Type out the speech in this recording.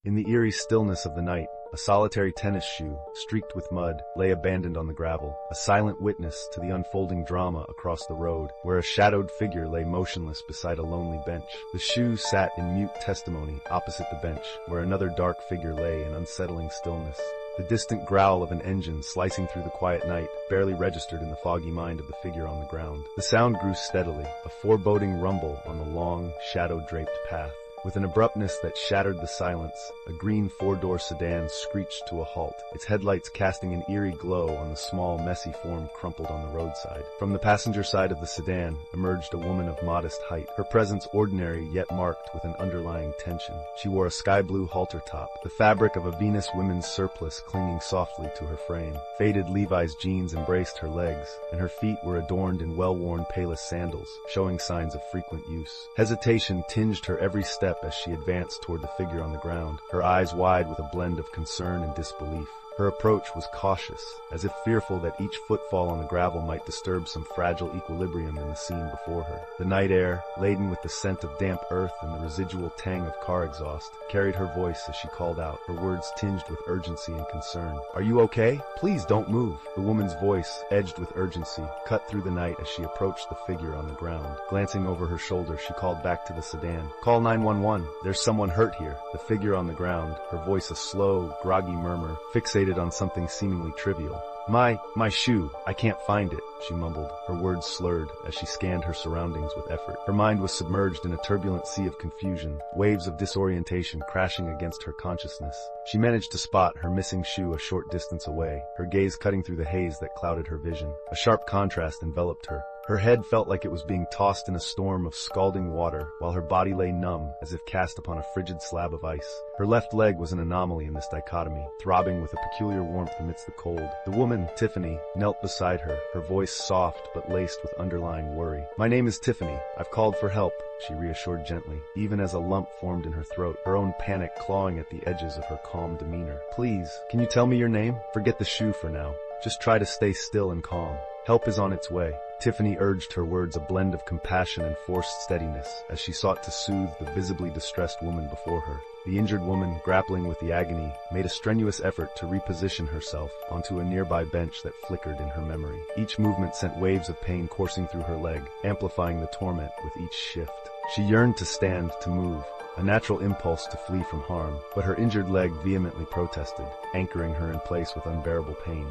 In the eerie stillness of the night, a solitary tennis shoe, streaked with mud, lay abandoned on the gravel, a silent witness to the unfolding drama across the road, where a shadowed figure lay motionless beside a lonely bench. The shoe sat in mute testimony opposite the bench, where another dark figure lay in unsettling stillness. The distant growl of an engine slicing through the quiet night barely registered in the foggy mind of the figure on the ground. The sound grew steadily, a foreboding rumble on the long, shadow-draped path. With an abruptness that shattered the silence, a green four-door sedan screeched to a halt, its headlights casting an eerie glow on the small, messy form crumpled on the roadside. From the passenger side of the sedan emerged a woman of modest height, her presence ordinary yet marked with an underlying tension. She wore a sky-blue halter top, the fabric of a Venus women's surplice clinging softly to her frame. Faded Levi's jeans embraced her legs, and her feet were adorned in well-worn Payless sandals, showing signs of frequent use. Hesitation tinged her every step as she advanced toward the figure on the ground, her eyes wide with a blend of concern and disbelief. Her approach was cautious, as if fearful that each footfall on the gravel might disturb some fragile equilibrium in the scene before her. The night air, laden with the scent of damp earth and the residual tang of car exhaust, carried her voice as she called out, her words tinged with urgency and concern. "Are you okay? Please don't move." The woman's voice, edged with urgency, cut through the night as she approached the figure on the ground. Glancing over her shoulder, she called back to the sedan. "Call 911. There's someone hurt here." The figure on the ground, her voice a slow, groggy murmur, fixated on something seemingly trivial. My shoe, I can't find it," she mumbled, her words slurred as she scanned her surroundings with effort. Her mind was submerged in a turbulent sea of confusion, waves of disorientation crashing against her consciousness. She managed to spot her missing shoe a short distance away, her gaze cutting through the haze that clouded her vision. A sharp contrast enveloped her. Her head felt like it was being tossed in a storm of scalding water, while her body lay numb, as if cast upon a frigid slab of ice. Her left leg was an anomaly in this dichotomy, throbbing with a peculiar warmth amidst the cold. The woman, Tiffany, knelt beside her, her voice soft but laced with underlying worry. "My name is Tiffany. I've called for help," she reassured gently, even as a lump formed in her throat, her own panic clawing at the edges of her calm demeanor. "Please, can you tell me your name? Forget the shoe for now. Just try to stay still and calm. Help is on its way." Tiffany urged, her words a blend of compassion and forced steadiness, as she sought to soothe the visibly distressed woman before her. The injured woman, grappling with the agony, made a strenuous effort to reposition herself onto a nearby bench that flickered in her memory. Each movement sent waves of pain coursing through her leg, amplifying the torment with each shift. She yearned to stand, to move, a natural impulse to flee from harm, but her injured leg vehemently protested, anchoring her in place with unbearable pain.